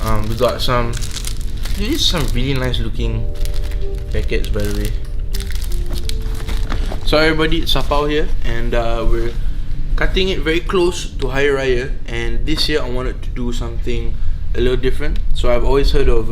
We got some really nice looking packets, by the way. So everybody, it's Sapau here, and we're cutting it very close to Hari Raya, and this year I wanted to do something a little different. So I've always heard of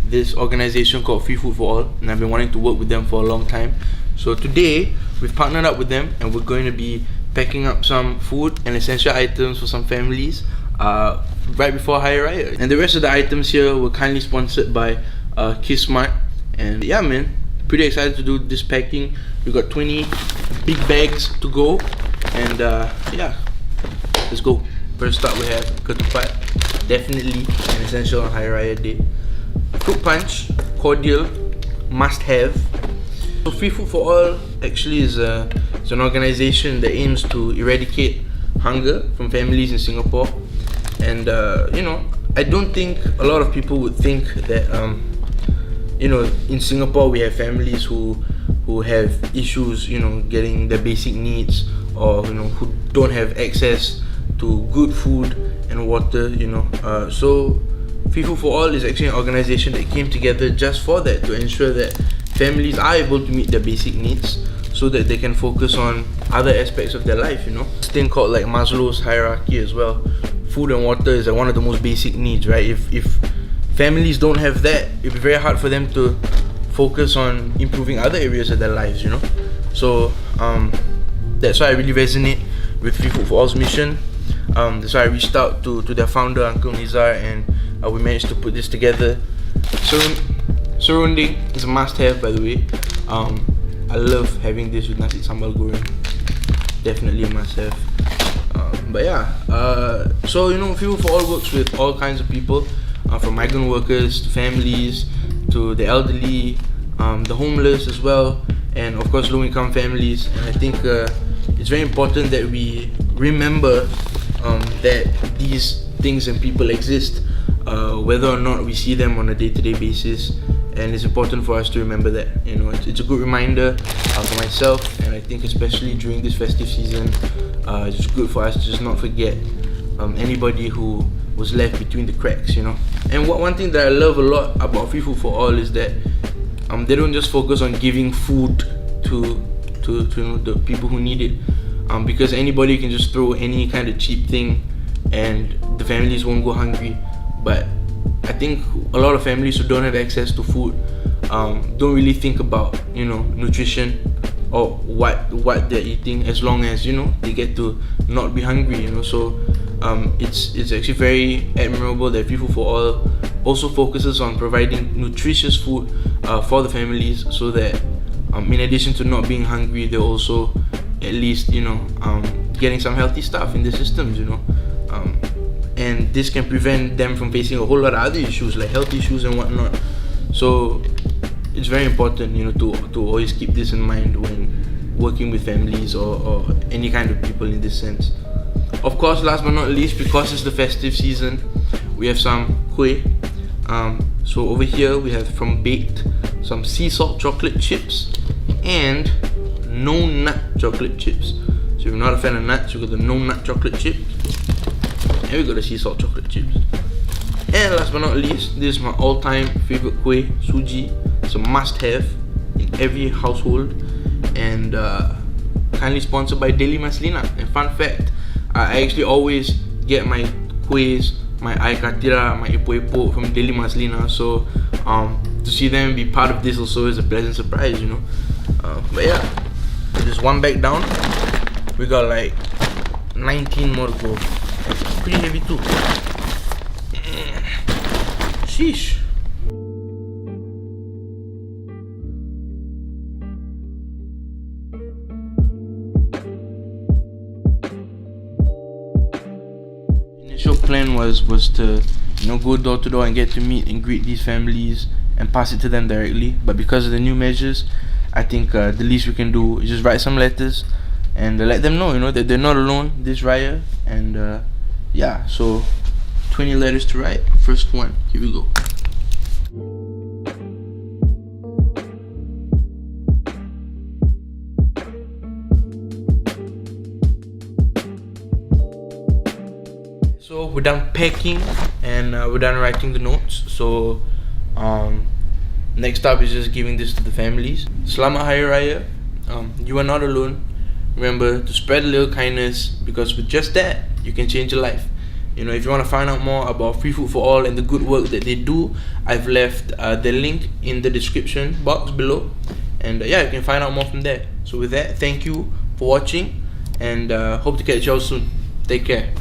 this organization called Free Food for All, and I've been wanting to work with them for a long time. So today we've partnered up with them, and we're going to be packing up some food and essential items for some families right before Hari Raya. And the rest of the items here were kindly sponsored by Qiksmart. And yeah, man, pretty excited to do this packing. We got 20 big bags to go, and yeah, let's go. First up, we have ketupat, definitely an essential on Hari Raya day. Fruit punch, cordial, must have. So Free Food for All actually is an organization that aims to eradicate hunger from families in Singapore. And you know, I don't think a lot of people would think that you know, in Singapore we have families who have issues, you know, getting their basic needs, or you know, who don't have access to good food and water, you know. So Free Food for All is actually an organization that came together just for that, to ensure that families are able to meet their basic needs, so that they can focus on other aspects of their life, you know. This thing called like Maslow's hierarchy as well. Food and water is one of the most basic needs, right? If families don't have that, it'd be very hard for them to focus on improving other areas of their lives, you know. So that's why I really resonate with Free Food for All's mission. That's why I reached out to their founder, Uncle Nizar, and we managed to put this together. Serunding is a must-have, by the way. I love having this with nasi sambal goreng. Definitely a must-have. But yeah, so you know, Free Food for All works with all kinds of people, from migrant workers to families to the elderly, the homeless as well, and of course low-income families. And I think it's very important that we remember that these things and people exist, whether or not we see them on a day-to-day basis. And it's important for us to remember that, you know. It's a good reminder for myself, and I think especially during this festive season, it's good for us to just not forget anybody who was left between the cracks, you know. And one thing that I love a lot about Free Food for All is that they don't just focus on giving food to you know, the people who need it, because anybody can just throw any kind of cheap thing and the families won't go hungry. But I think a lot of families who don't have access to food don't really think about, you know, nutrition or what they're eating, as long as, you know, they get to not be hungry, you know. So it's actually very admirable that Free Food for All also focuses on providing nutritious food for the families, so that in addition to not being hungry, they're also at least, you know, getting some healthy stuff in the systems, you know. And this can prevent them from facing a whole lot of other issues like health issues and whatnot. So it's very important, you know, to always keep this in mind when working with families or any kind of people in this sense. Of course, last but not least, because it's the festive season, we have some kueh. So over here we have, from Baked, some sea salt chocolate chips and no nut chocolate chips. So if you're not a fan of nuts, you got the no nut chocolate chips, and we got the sea salt chocolate chips. And last but not least, this is my all-time favorite kueh, suji. It's a must-have in every household, and kindly sponsored by Deli Maslina. And fun fact, I actually always get my kuehs, my air katira, my epok-epok from Deli Maslina. So to see them be part of this also is a pleasant surprise, you know. But yeah, just one bag down, we got like 19 more to go. Pretty heavy too. Sheesh. Initial plan was to, you know, go door to door and get to meet and greet these families and pass it to them directly. But because of the new measures, I think the least we can do is just write some letters and let them know, you know, that they're not alone this Raya. And yeah, so 20 letters to write. First one, here we go. So we're done packing, and and we're done writing the notes. So next up is just giving this to the families. Selamat Hari Raya. You are not alone. Remember to spread a little kindness, because with just that you can change your life. You know, if you want to find out more about Free Food for All and the good work that they do, I've left the link in the description box below, and yeah, you can find out more from there. So with that, thank you for watching, and hope to catch y'all soon. Take care.